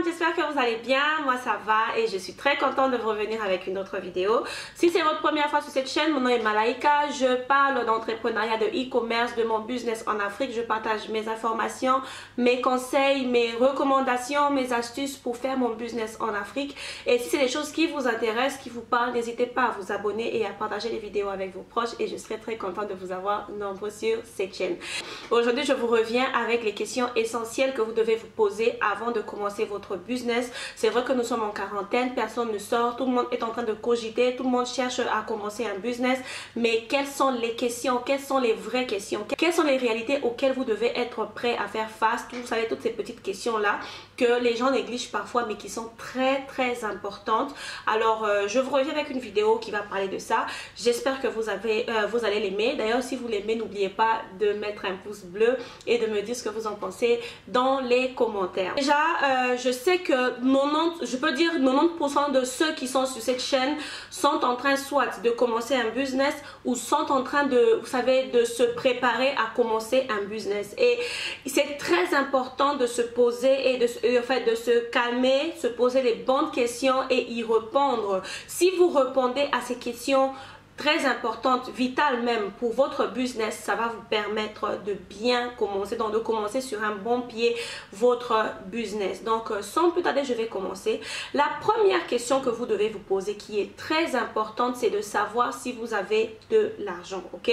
monde, j'espère que vous allez bien, moi ça va et je suis très contente de revenir avec une autre vidéo. Si c'est votre première fois sur cette chaîne, mon nom est Malaika, je parle d'entrepreneuriat, de e-commerce, de mon business en Afrique, je partage mes informations, mes conseils, mes recommandations, mes astuces pour faire mon business en Afrique. Et si c'est des choses qui vous intéressent, qui vous parlent, n'hésitez pas à vous abonner et à partager les vidéos avec vos proches et je serai très contente de vous avoir nombreux sur cette chaîne. Aujourd'hui, je vous reviens avec les questions essentielles que vous devez vous poser avant de commencer votre business. C'est vrai que nous sommes en quarantaine, personne ne sort, tout le monde est en train de cogiter, tout le monde cherche à commencer un business, mais quelles sont les questions, quelles sont les vraies questions, quelles sont les réalités auxquelles vous devez être prêt à faire face? Vous savez, toutes ces petites questions là que les gens négligent parfois mais qui sont très importantes. Alors je vous reviens avec une vidéo qui va parler de ça. J'espère que vous allez l'aimer. D'ailleurs, si vous l'aimez, n'oubliez pas de mettre un pouce bleu et de me dire ce que vous en pensez dans les commentaires. Déjà, je sais que 90% de ceux qui sont sur cette chaîne sont en train soit de commencer un business ou sont en train de, vous savez, de se préparer à commencer un business. Et c'est très important de se poser et de se calmer, se poser les bonnes questions et y répondre. Si vous répondez à ces questions très importante, vitale même pour votre business, ça va vous permettre de bien commencer, donc de commencer sur un bon pied votre business. Donc sans plus tarder, je vais commencer. La première question que vous devez vous poser qui est très importante, c'est de savoir si vous avez de l'argent, ok?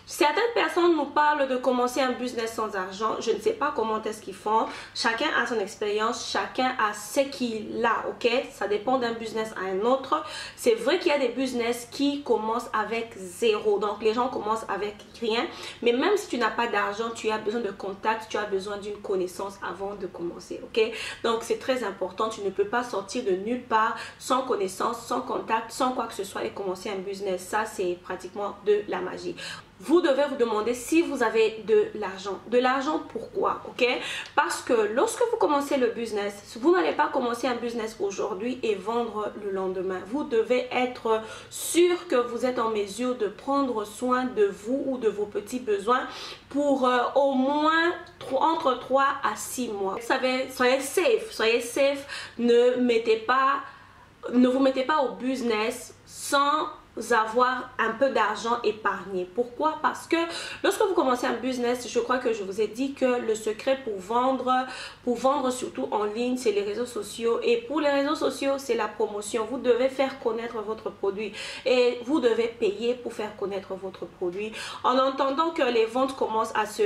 Certaines personnes nous parlent de commencer un business sans argent. Je ne sais pas comment est-ce qu'ils font. Chacun a son expérience, chacun a ce qu'il a, ok? Ça dépend d'un business à un autre. C'est vrai qu'il y a des business qui commencent avec zéro. Donc les gens commencent avec rien. Mais même si tu n'as pas d'argent, tu as besoin de contacts, tu as besoin d'une connaissance avant de commencer, ok? Donc c'est très important. Tu ne peux pas sortir de nulle part sans connaissance, sans contact, sans quoi que ce soit et commencer un business. Ça, c'est pratiquement de la magie. Vous devez vous demander si vous avez de l'argent. De l'argent, pourquoi? Ok? Parce que lorsque vous commencez le business, vous n'allez pas commencer un business aujourd'hui et vendre le lendemain. Vous devez être sûr que vous êtes en mesure de prendre soin de vous ou de vos petits besoins pour au moins entre 3 à 6 mois. Vous savez, soyez safe. Ne vous mettez pas au business sans avoir un peu d'argent épargné. Pourquoi? Parce que lorsque vous commencez un business, je crois que je vous ai dit que le secret pour vendre surtout en ligne, c'est les réseaux sociaux. Et pour les réseaux sociaux, c'est la promotion. Vous devez faire connaître votre produit et vous devez payer pour faire connaître votre produit. En entendant que les ventes commencent à se...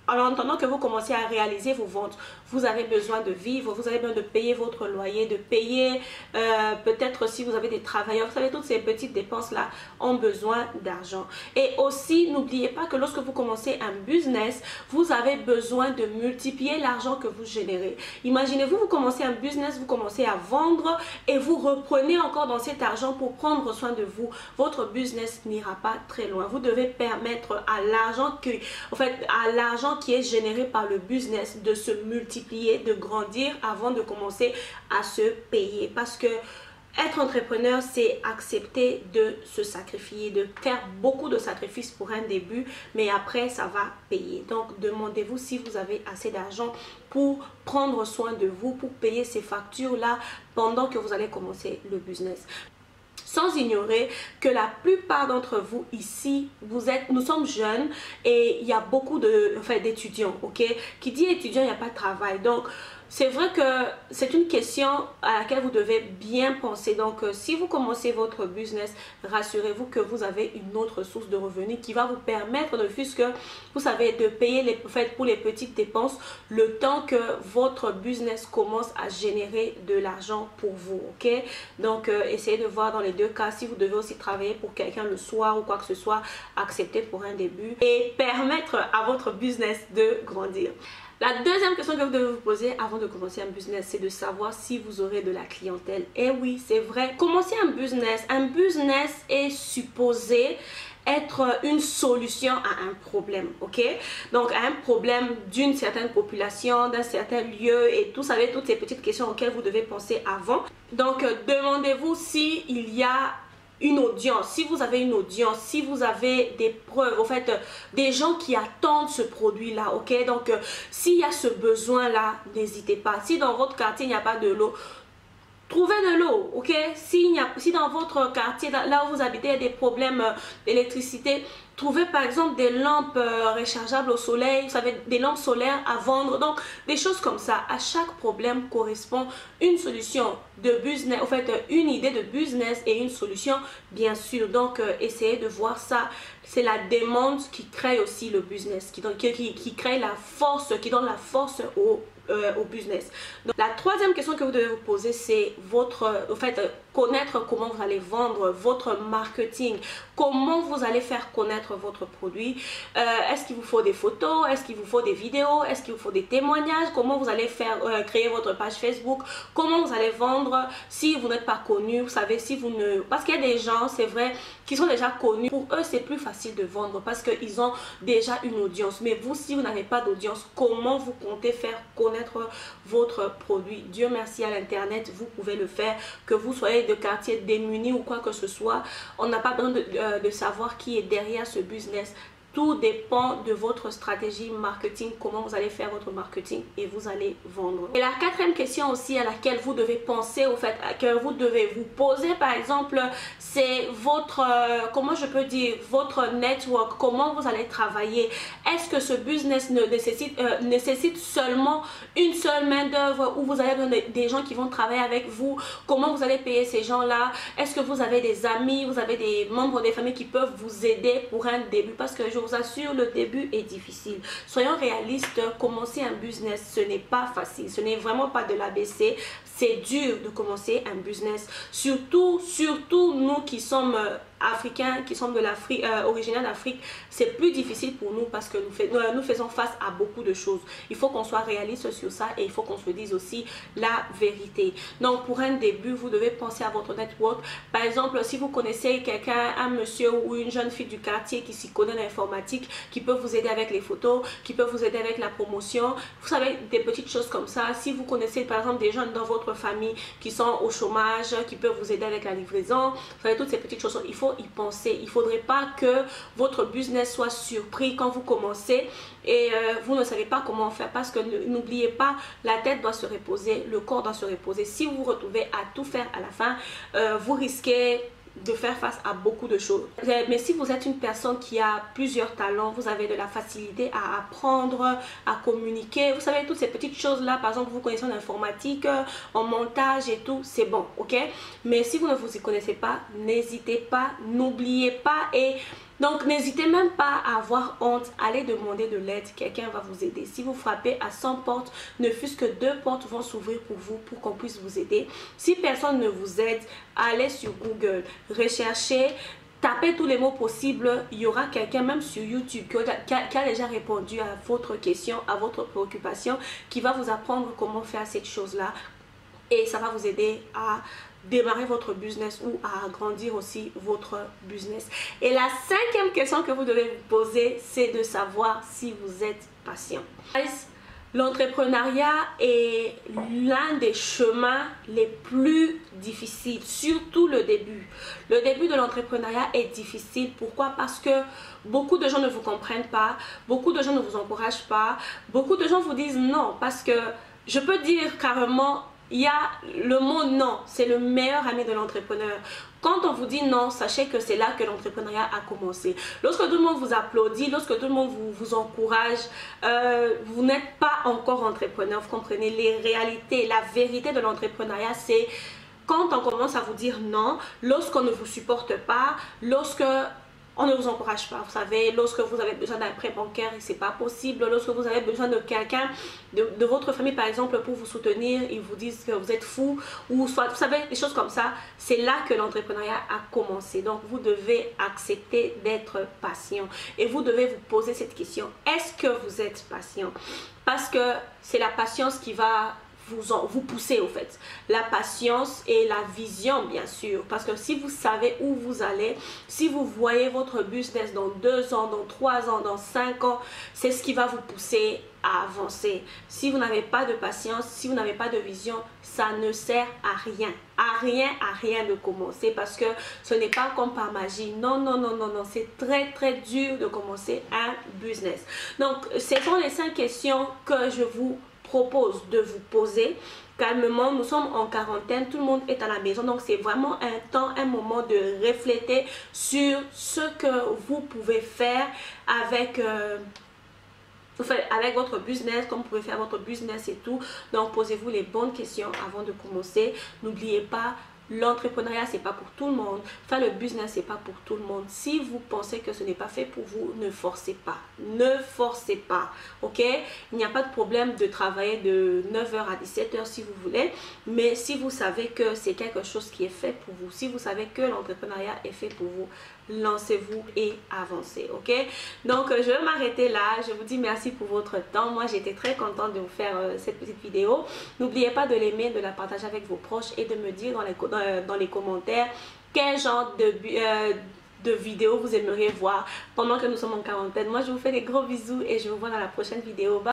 En attendant que vous commencez à réaliser vos ventes, vous avez besoin de vivre, vous avez besoin de payer votre loyer, de payer peut-être si vous avez des travailleurs. Vous savez, toutes ces petites dépenses-là ont besoin d'argent. Et aussi, n'oubliez pas que lorsque vous commencez un business, vous avez besoin de multiplier l'argent que vous générez. Imaginez-vous, vous commencez un business, vous commencez à vendre et vous reprenez encore dans cet argent pour prendre soin de vous. Votre business n'ira pas très loin. Vous devez permettre à l'argent qui est généré par le business de se multiplier, de grandir avant de commencer à se payer. Parce que être entrepreneur, c'est accepter de se sacrifier, de faire beaucoup de sacrifices pour un début, mais après ça va payer. Donc demandez-vous si vous avez assez d'argent pour prendre soin de vous, pour payer ces factures-là pendant que vous allez commencer le business. Sans ignorer que la plupart d'entre vous ici, nous sommes jeunes et il y a beaucoup d'étudiants, ok? Qui dit étudiant, il n'y a pas de travail. Donc, c'est vrai que c'est une question à laquelle vous devez bien penser. Donc, si vous commencez votre business, rassurez-vous que vous avez une autre source de revenus qui va vous permettre, ne fût-ce que, vous savez, de payer pour les petites dépenses le temps que votre business commence à générer de l'argent pour vous, ok? Donc, essayez de voir dans les deux cas. Si vous devez aussi travailler pour quelqu'un le soir ou quoi que ce soit, acceptez pour un début et permettre à votre business de grandir. La deuxième question que vous devez vous poser avant de commencer un business, c'est de savoir si vous aurez de la clientèle. Et oui, c'est vrai. Commencer un business est supposé être une solution à un problème, ok? Donc à un problème d'une certaine population, d'un certain lieu et tout, vous savez, toutes ces petites questions auxquelles vous devez penser avant. Donc demandez-vous s'il y a une audience, si vous avez une audience, si vous avez des preuves, en fait, des gens qui attendent ce produit-là, ok? Donc, s'il y a ce besoin-là, n'hésitez pas. Si dans votre quartier, il n'y a pas de l'eau, trouvez de l'eau, ok? Si dans votre quartier, là où vous habitez, il y a des problèmes d'électricité, trouvez par exemple des lampes rechargeables au soleil, vous savez, des lampes solaires à vendre. Donc, des choses comme ça. À chaque problème correspond une solution de business, en fait, une idée de business et une solution, bien sûr. Donc, essayez de voir ça. C'est la demande qui crée aussi le business, qui crée la force, qui donne la force au business. Donc, la troisième question que vous devez vous poser, c'est connaître comment vous allez vendre, votre marketing, comment vous allez faire connaître votre produit. Est-ce qu'il vous faut des photos, est-ce qu'il vous faut des vidéos, est-ce qu'il vous faut des témoignages, comment vous allez faire créer votre page Facebook, comment vous allez vendre si vous n'êtes pas connu, vous savez, si vous ne... Parce qu'il y a des gens, c'est vrai, qui sont déjà connus. Pour eux, c'est plus facile de vendre parce qu'ils ont déjà une audience. Mais vous, si vous n'avez pas d'audience, comment vous comptez faire connaître votre produit? Dieu merci, à l'internet, vous pouvez le faire, que vous soyez de quartier démuni ou quoi que ce soit. On n'a pas besoin de savoir qui est derrière ce business. Tout dépend de votre stratégie marketing, comment vous allez faire votre marketing et vous allez vendre. Et la quatrième question aussi à laquelle vous devez penser, au fait, que vous devez vous poser par exemple, c'est votre, comment je peux dire, votre network, comment vous allez travailler. Est-ce que ce business nécessite seulement une seule main d'œuvre ou vous avez des gens qui vont travailler avec vous? Comment vous allez payer ces gens-là? Est-ce que vous avez des amis, vous avez des membres des familles qui peuvent vous aider pour un début? Parce que je vous assure, le début est difficile. Soyons réalistes, commencer un business, ce n'est pas facile. Ce n'est vraiment pas de l'ABC. C'est dur de commencer un business. Surtout nous qui sommes africains, qui sommes de l'Afrique, originaires d'Afrique, c'est plus difficile pour nous parce que nous faisons face à beaucoup de choses. Il faut qu'on soit réaliste sur ça et il faut qu'on se dise aussi la vérité. Donc, pour un début, vous devez penser à votre network. Par exemple, si vous connaissez quelqu'un, un monsieur ou une jeune fille du quartier qui s'y connaît en informatique, qui peut vous aider avec les photos, qui peut vous aider avec la promotion, vous savez, des petites choses comme ça. Si vous connaissez par exemple des jeunes dans votre famille qui sont au chômage, qui peuvent vous aider avec la livraison, vous savez, toutes ces petites choses, il faut y penser. Il ne faudrait pas que votre business soit surpris quand vous commencez et vous ne savez pas comment faire, parce que n'oubliez pas, la tête doit se reposer, le corps doit se reposer. Si vous vous retrouvez à tout faire à la fin, vous risquez de faire face à beaucoup de choses. Mais si vous êtes une personne qui a plusieurs talents, vous avez de la facilité à apprendre, à communiquer, vous savez, toutes ces petites choses là, par exemple, vous connaissez en informatique, en montage et tout, c'est bon, ok? Mais si vous ne vous y connaissez pas, n'hésitez pas, n'oubliez pas, et donc n'hésitez même pas à avoir honte, allez demander de l'aide, quelqu'un va vous aider. Si vous frappez à 100 portes, ne fût-ce que 2 portes vont s'ouvrir pour vous, pour qu'on puisse vous aider. Si personne ne vous aide, allez sur Google, recherchez, tapez tous les mots possibles, il y aura quelqu'un même sur YouTube qui a déjà répondu à votre question, à votre préoccupation, qui va vous apprendre comment faire cette chose-là et ça va vous aider à démarrer votre business ou à agrandir aussi votre business. Et la 5e question que vous devez vous poser, c'est de savoir si vous êtes patient. L'entrepreneuriat est l'un des chemins les plus difficiles, surtout le début. Le début de l'entrepreneuriat est difficile. Pourquoi? Parce que beaucoup de gens ne vous comprennent pas, beaucoup de gens ne vous encouragent pas, beaucoup de gens vous disent non, parce que je peux dire carrément, il y a le mot non, c'est le meilleur ami de l'entrepreneur. Quand on vous dit non, sachez que c'est là que l'entrepreneuriat a commencé. Lorsque tout le monde vous applaudit, lorsque tout le monde vous encourage, vous n'êtes pas encore entrepreneur. Vous comprenez les réalités, la vérité de l'entrepreneuriat, c'est quand on commence à vous dire non, lorsqu'on ne vous supporte pas, lorsque on ne vous encourage pas. Vous savez, lorsque vous avez besoin d'un prêt bancaire et c'est pas possible, lorsque vous avez besoin de quelqu'un de votre famille par exemple pour vous soutenir, ils vous disent que vous êtes fou, ou soit, vous savez, des choses comme ça, c'est là que l'entrepreneuriat a commencé. Donc vous devez accepter d'être patient et vous devez vous poser cette question: est-ce que vous êtes patient? Parce que c'est la patience qui va vous poussez au fait. La patience et la vision, bien sûr, parce que si vous savez où vous allez, si vous voyez votre business dans 2 ans, dans 3 ans, dans 5 ans, c'est ce qui va vous pousser avancer. Si vous n'avez pas de patience, si vous n'avez pas de vision, ça ne sert à rien de commencer, parce que ce n'est pas comme par magie. Non, non, non, non, non, c'est très dur de commencer un business. Donc, ce sont les 5 questions que je vous propose de vous poser calmement. Nous sommes en quarantaine, tout le monde est à la maison, donc c'est vraiment un moment de réfléchir sur ce que vous pouvez faire avec avec votre business, comme vous pouvez faire votre business et tout. Donc posez-vous les bonnes questions avant de commencer. N'oubliez pas, l'entrepreneuriat c'est pas pour tout le monde, faire le business c'est pas pour tout le monde. Si vous pensez que ce n'est pas fait pour vous, ne forcez pas, ok? Il n'y a pas de problème de travailler de 9h à 17h si vous voulez, mais si vous savez que c'est quelque chose qui est fait pour vous, si vous savez que l'entrepreneuriat est fait pour vous, lancez-vous et avancez, ok? Donc je vais m'arrêter là. Je vous dis merci pour votre temps. Moi j'étais très contente de vous faire cette petite vidéo. N'oubliez pas de l'aimer, de la partager avec vos proches et de me dire dans les commentaires quel genre de vidéo vous aimeriez voir pendant que nous sommes en quarantaine. Moi je vous fais des gros bisous et je vous vois dans la prochaine vidéo. Bye.